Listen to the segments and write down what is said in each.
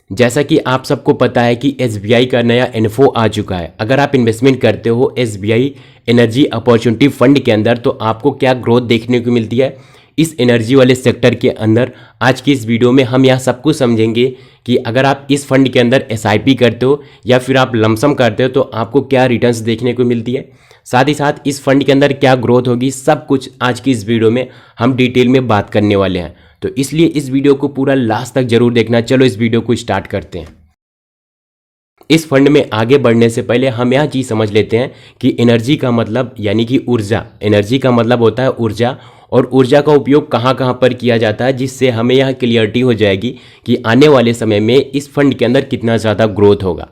जैसा कि आप सबको पता है कि एसबीआई का नया इन्फो आ चुका है। अगर आप इन्वेस्टमेंट करते हो एसबीआई एनर्जी अपॉर्चुनिटी फंड के अंदर तो आपको क्या ग्रोथ देखने को मिलती है इस एनर्जी वाले सेक्टर के अंदर। आज की इस वीडियो में हम यह सब कुछ समझेंगे कि अगर आप इस फंड के अंदर एसआईपी करते हो या फिर आप लमसम करते हो तो आपको क्या रिटर्न्स देखने को मिलती है, साथ ही साथ इस फंड के अंदर क्या ग्रोथ होगी, सब कुछ आज की इस वीडियो में हम डिटेल में बात करने वाले हैं। तो इसलिए इस वीडियो को पूरा लास्ट तक जरूर देखना। चलो इस वीडियो को स्टार्ट करते हैं। इस फंड में आगे बढ़ने से पहले हम यह चीज़ समझ लेते हैं कि एनर्जी का मतलब यानी कि ऊर्जा, एनर्जी का मतलब होता है ऊर्जा, और ऊर्जा का उपयोग कहाँ कहाँ पर किया जाता है, जिससे हमें यह क्लियरिटी हो जाएगी कि आने वाले समय में इस फंड के अंदर कितना ज़्यादा ग्रोथ होगा।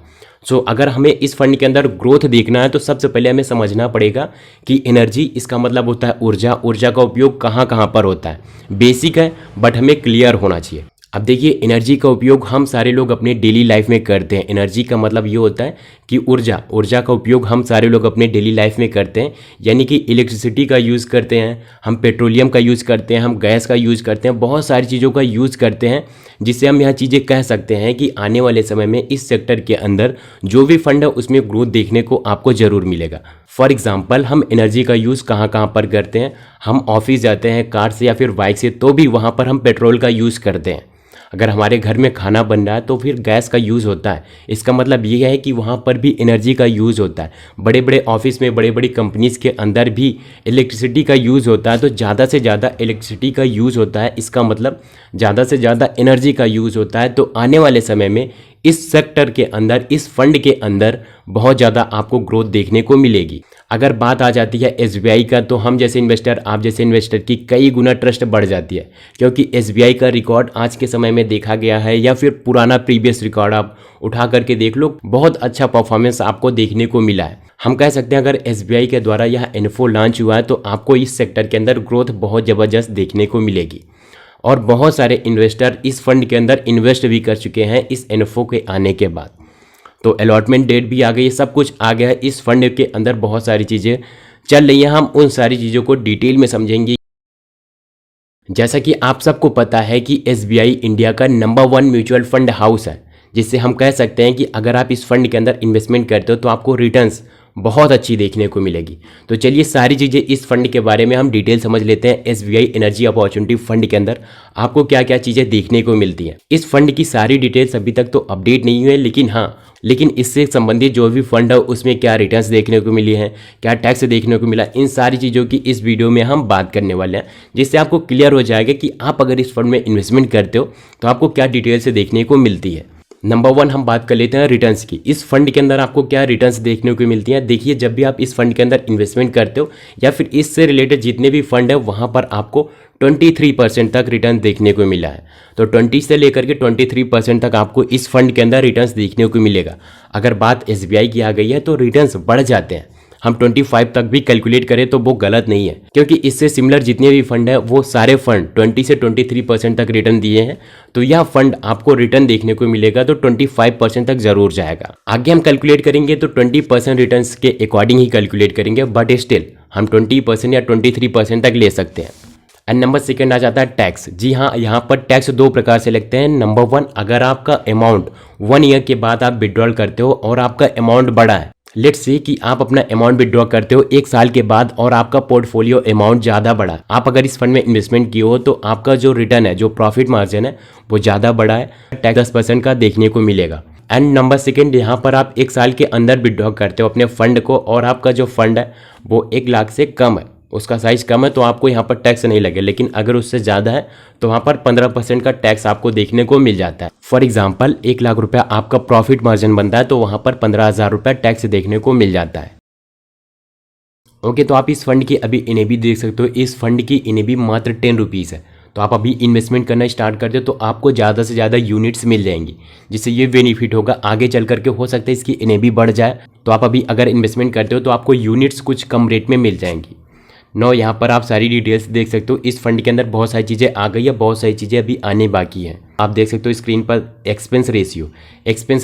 अगर हमें इस फंड के अंदर ग्रोथ देखना है तो सबसे पहले हमें समझना पड़ेगा कि एनर्जी इसका मतलब होता है ऊर्जा, ऊर्जा का उपयोग कहाँ कहाँ पर होता है। बेसिक है बट हमें क्लियर होना चाहिए। अब देखिए, एनर्जी का उपयोग हम सारे लोग अपने डेली लाइफ में करते हैं। एनर्जी का मतलब ये होता है कि ऊर्जा, ऊर्जा का उपयोग हम सारे लोग अपने डेली लाइफ में करते हैं, यानी कि इलेक्ट्रिसिटी का यूज़ करते हैं, हम पेट्रोलियम का यूज़ करते हैं, हम गैस का यूज़ करते हैं, बहुत सारी चीज़ों का यूज़ करते हैं, जिससे हम यह चीज़ें कह सकते हैं कि आने वाले समय में इस सेक्टर के अंदर जो भी फंड है उसमें ग्रोथ देखने को आपको ज़रूर मिलेगा। फॉर एग्जाम्पल, हम एनर्जी का यूज़ कहाँ कहाँ पर करते हैं, हम ऑफिस जाते हैं कार से या फिर बाइक से तो भी वहाँ पर हम पेट्रोल का यूज़ करते हैं। अगर हमारे घर में खाना बन रहा है तो फिर गैस का यूज़ होता है। इसका मतलब ये है कि वहाँ पर भी एनर्जी का यूज़ होता है। बड़े बड़े ऑफिस में, बड़े बड़ी कंपनीज़ के अंदर भी इलेक्ट्रिसिटी का यूज़ होता है। तो ज़्यादा से ज़्यादा इलेक्ट्रिसिटी का यूज़ होता है, इसका मतलब ज़्यादा से ज़्यादा एनर्जी का यूज़ होता है। तो आने वाले समय में इस सेक्टर के अंदर, इस फंड के अंदर बहुत ज़्यादा आपको ग्रोथ देखने को मिलेगी। अगर बात आ जाती है एसबीआई का, तो हम जैसे इन्वेस्टर, आप जैसे इन्वेस्टर की कई गुना ट्रस्ट बढ़ जाती है, क्योंकि एसबीआई का रिकॉर्ड आज के समय में देखा गया है या फिर पुराना प्रीवियस रिकॉर्ड आप उठा करके देख लो, बहुत अच्छा परफॉर्मेंस आपको देखने को मिला है। हम कह सकते हैं अगर एसबीआई के द्वारा यह इन्फो लॉन्च हुआ है तो आपको इस सेक्टर के अंदर ग्रोथ बहुत ज़बरदस्त देखने को मिलेगी। और बहुत सारे इन्वेस्टर इस फंड के अंदर इन्वेस्ट भी कर चुके हैं इस इन्फो के आने के बाद। तो अलॉटमेंट डेट भी आ गई है, सब कुछ आ गया है। इस फंड के अंदर बहुत सारी चीज़ें चल रही हैं, हम उन सारी चीज़ों को डिटेल में समझेंगे। जैसा कि आप सबको पता है कि एसबीआई इंडिया का नंबर 1 म्यूचुअल फंड हाउस है, जिससे हम कह सकते हैं कि अगर आप इस फंड के अंदर इन्वेस्टमेंट करते हो तो आपको रिटर्न्स बहुत अच्छी देखने को मिलेगी। तो चलिए सारी चीज़ें इस फंड के बारे में हम डिटेल समझ लेते हैं। एसबीआई एनर्जी अपॉर्चुनिटी फंड के अंदर आपको क्या क्या चीज़ें देखने को मिलती हैं। इस फंड की सारी डिटेल्स अभी तक तो अपडेट नहीं हुई है, लेकिन इससे संबंधित जो भी फंड है उसमें क्या रिटर्न्स देखने को मिली हैं, क्या टैक्स देखने को मिला, इन सारी चीज़ों की इस वीडियो में हम बात करने वाले हैं, जिससे आपको क्लियर हो जाएगा कि आप अगर इस फंड में इन्वेस्टमेंट करते हो तो आपको क्या डिटेल से देखने को मिलती है। नंबर 1 हम बात कर लेते हैं रिटर्न्स की। इस फंड के अंदर आपको क्या रिटर्न्स देखने को मिलती हैं। देखिए, जब भी आप इस फंड के अंदर इन्वेस्टमेंट करते हो या फिर इससे रिलेटेड जितने भी फंड है वहाँ पर आपको 23% तक रिटर्न देखने को मिला है। तो 20 से लेकर के 23% तक आपको इस फंड के अंदर रिटर्न्स देखने को मिलेगा। अगर बात एसबीआई की आ गई है तो रिटर्न्स बढ़ जाते हैं। हम 25 तक भी कैलकुलेट करें तो वो गलत नहीं है, क्योंकि इससे सिमिलर जितने भी फंड है वो सारे फंड 20 से 23% तक रिटर्न दिए हैं। तो यह फंड आपको रिटर्न देखने को मिलेगा तो 25% तक जरूर जाएगा। आगे हम कैलकुलेट करेंगे तो 20% रिटर्न के अकॉर्डिंग ही कैलकुलेट करेंगे, बट स्टिल हम 20% या 23% तक ले सकते हैं। एंड नंबर 2 आ जाता है टैक्स। जी हाँ, यहाँ पर टैक्स 2 प्रकार से लगते हैं। नंबर 1, अगर आपका अमाउंट 1 ईयर के बाद आप विड्रॉल करते हो और आपका अमाउंट बड़ा है, लेट्स से कि आप अपना अमाउंट विड्रॉ करते हो 1 साल के बाद और आपका पोर्टफोलियो अमाउंट ज़्यादा बढ़ा, आप अगर इस फंड में इन्वेस्टमेंट किए हो तो आपका जो रिटर्न है, जो प्रॉफिट मार्जिन है वो ज़्यादा बड़ा है, टैक्स 10% का देखने को मिलेगा। एंड नंबर 2, यहाँ पर आप 1 साल के अंदर विड्रॉ करते हो अपने फंड को और आपका जो फंड है वो 1 लाख से कम है, उसका साइज़ कम है, तो आपको यहाँ पर टैक्स नहीं लगे। लेकिन अगर उससे ज़्यादा है तो वहाँ पर 15% का टैक्स आपको देखने को मिल जाता है। फॉर एग्जांपल, 1 लाख रुपया आपका प्रॉफिट मार्जिन बनता है तो वहाँ पर 15,000 रुपया टैक्स देखने को मिल जाता है। ओके, तो आप इस फंड की अभी NAV देख सकते हो। इस फंड की NAV मात्र 10 रुपीज़ है। तो आप अभी इन्वेस्टमेंट करना स्टार्ट करते हो तो आपको ज़्यादा से ज़्यादा यूनिट्स मिल जाएंगी, जिससे ये बेनिफिट होगा। आगे चल करके हो सकता है इसकी NAV बढ़ जाए, तो आप अभी अगर इन्वेस्टमेंट करते हो तो आपको यूनिट्स कुछ कम रेट में मिल जाएंगी। यहाँ पर आप सारी डिटेल्स देख सकते हो। इस फंड के अंदर बहुत सारी चीज़ें आ गई है, बहुत सारी चीज़ें अभी आने बाकी हैं। आप देख सकते हो स्क्रीन पर एक्सपेंस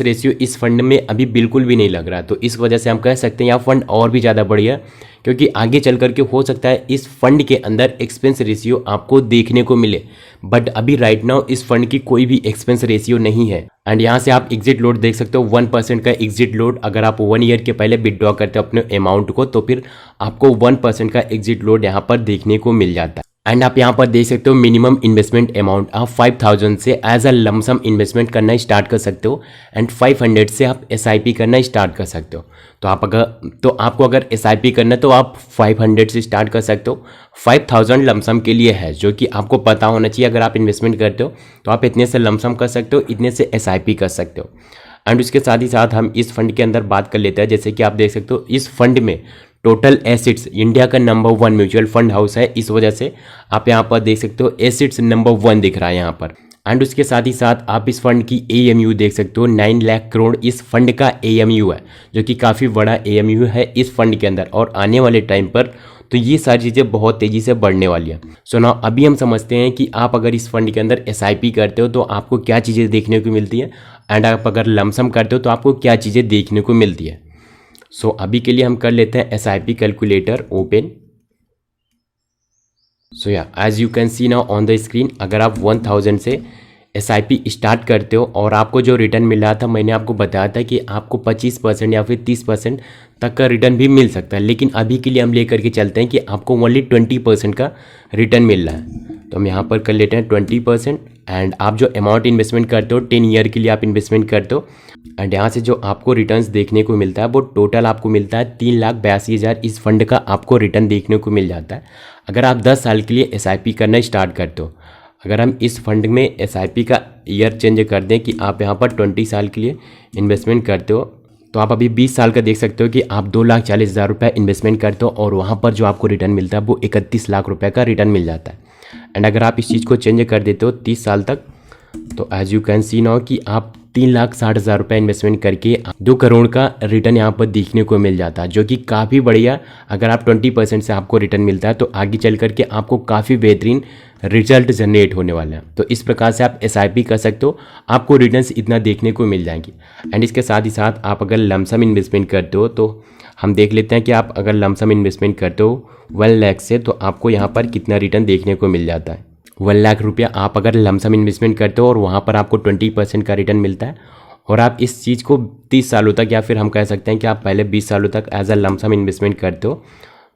रेशियो इस फंड में अभी बिल्कुल भी नहीं लग रहा। तो इस वजह से हम कह सकते हैं यह फंड और भी ज़्यादा बढ़िया, क्योंकि आगे चल करके हो सकता है इस फंड के अंदर एक्सपेंस रेशियो आपको देखने को मिले, बट अभी राइट नाउ इस फंड की कोई भी एक्सपेंस रेशियो नहीं है। एंड यहाँ से आप एग्जिट लोड देख सकते हो 1% का एग्जिट लोड। अगर आप 1 ईयर के पहले विड्रॉ करते हो अपने अमाउंट को तो फिर आपको 1% का एग्जिट लोड यहाँ पर देखने को मिल जाता है। एंड आप यहाँ पर देख सकते हो मिनिमम इन्वेस्टमेंट अमाउंट आप 5000 से एज अ लमसम इन्वेस्टमेंट करना स्टार्ट कर सकते हो एंड 500 से आप SIP करना स्टार्ट कर सकते हो। तो आपको अगर SIP करना है तो आप 500 से स्टार्ट कर सकते हो। 5000 लमसम के लिए है, जो कि आपको पता होना चाहिए। अगर आप इन्वेस्टमेंट करते हो तो आप इतने से लमसम कर सकते हो, इतने से SIP कर सकते हो। एंड उसके साथ ही साथ हम इस फंड के अंदर बात कर लेते हैं। जैसे कि आप देख सकते हो इस फंड में टोटल एसिड्स इंडिया का नंबर 1 म्यूचुअल फंड हाउस है, इस वजह से आप यहाँ पर देख सकते हो एसिड्स नंबर 1 दिख रहा है यहाँ पर। एंड उसके साथ ही साथ आप इस फंड की AMU देख सकते हो 9 लाख करोड़ इस फंड का AMU है, जो कि काफ़ी बड़ा AMU है इस फंड के अंदर। और आने वाले टाइम पर तो ये सारी चीज़ें बहुत तेज़ी से बढ़ने वाली हैं। सो ना अभी हम समझते हैं कि आप अगर इस फंड के अंदर SIP करते हो तो आपको क्या चीज़ें देखने को मिलती है, एंड आप अगर लमसम करते हो तो आपको क्या चीज़ें देखने को मिलती है। सो अभी के लिए हम कर लेते हैं SIP कैलकुलेटर ओपन। सो या as you can see now on the screen, अगर आप 1000 से SIP स्टार्ट करते हो और आपको जो रिटर्न मिल रहा था, मैंने आपको बताया था कि आपको 25% या फिर 30% तक का रिटर्न भी मिल सकता है, लेकिन अभी के लिए हम लेकर के चलते हैं कि आपको ओनली 20% का रिटर्न मिल रहा है। तो हम यहाँ पर कर लेते हैं 20%। एंड आप जो अमाउंट इन्वेस्टमेंट करते हो 10 ईयर के लिए आप इन्वेस्टमेंट करते हो, एंड यहाँ से जो आपको रिटर्न्स देखने को मिलता है वो टोटल आपको मिलता है 3,82,000 इस फंड का आपको रिटर्न देखने को मिल जाता है। अगर आप 10 साल के लिए SIP करना स्टार्ट करते हो, अगर हम इस फंड में SIP का ईयर चेंज कर दें कि आप यहाँ पर 20 साल के लिए इन्वेस्टमेंट करते हो, तो आप अभी 20 साल का देख सकते हो कि आप 2,40,000 रुपये इन्वेस्टमेंट करते हो और वहाँ पर जो आपको रिटर्न मिलता है वो 31 लाख रुपये का रिटर्न मिल जाता है। एंड अगर आप इस चीज़ को चेंज कर देते हो 30 साल तक, तो as you can see now कि आप 3,60,000 रुपये इन्वेस्टमेंट करके 2 करोड़ का रिटर्न यहाँ पर देखने को मिल जाता है, जो कि काफ़ी बढ़िया। अगर आप 20% से आपको रिटर्न मिलता है तो आगे चल करके आपको काफ़ी बेहतरीन रिजल्ट जनरेट होने वाला है। तो इस प्रकार से आप SIP कर सकते हो, आपको रिटर्न्स इतना देखने को मिल जाएंगी। एंड इसके साथ ही साथ आप अगर लमसम इन्वेस्टमेंट करते हो तो हम देख लेते हैं कि आप अगर लमसम इन्वेस्टमेंट करते हो 1 लाख से, तो आपको यहाँ पर कितना रिटर्न देखने को मिल जाता है। 1 लाख रुपया आप अगर लमसम इन्वेस्टमेंट करते हो और वहाँ पर आपको 20% का रिटर्न मिलता है, और आप इस चीज़ को 30 सालों तक, या फिर हम कह सकते हैं कि आप पहले 20 सालों तक एज अ लमसम इन्वेस्टमेंट करते हो,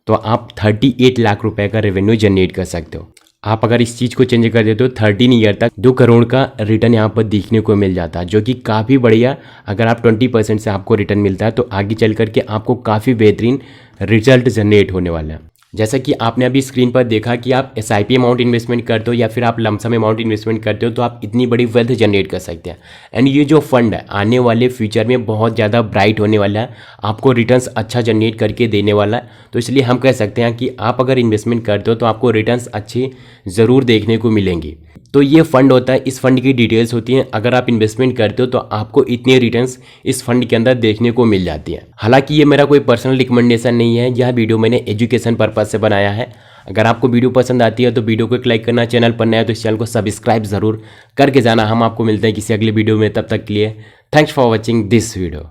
तो आप 38 लाख रुपए का रेवेन्यू जनरेट कर सकते हो। आप अगर इस चीज़ को चेंज कर देते हो 13 ईयर तक 2 करोड़ का रिटर्न यहाँ पर देखने को मिल जाता है, जो कि काफ़ी बढ़िया। अगर आप 20% से आपको रिटर्न मिलता है तो आगे चल करके आपको काफ़ी बेहतरीन रिजल्ट जनरेट होने वाला है। जैसा कि आपने अभी स्क्रीन पर देखा कि आप SIP अमाउंट इन्वेस्टमेंट करते हो या फिर आप लमसम अमाउंट इन्वेस्टमेंट करते हो तो आप इतनी बड़ी वेल्थ जनरेट कर सकते हैं। एंड ये जो फंड है आने वाले फ्यूचर में बहुत ज़्यादा ब्राइट होने वाला है, आपको रिटर्न्स अच्छा जनरेट करके देने वाला है। तो इसलिए हम कह सकते हैं कि आप अगर इन्वेस्टमेंट करते हो तो आपको रिटर्न्स अच्छे ज़रूर देखने को मिलेंगे। तो ये फंड होता है, इस फंड की डिटेल्स होती हैं। अगर आप इन्वेस्टमेंट करते हो तो आपको इतने रिटर्न्स इस फंड के अंदर देखने को मिल जाती हैं। हालांकि ये मेरा कोई पर्सनल रिकमेंडेशन नहीं है, यह वीडियो मैंने एजुकेशन पर्पज से बनाया है। अगर आपको वीडियो पसंद आती है तो वीडियो को एक लाइक करना, चैनल पर नया है तो इस चैनल को सब्सक्राइब ज़रूर करके जाना। हम आपको मिलते हैं किसी अगले वीडियो में, तब तक के लिए thanks for watching this video.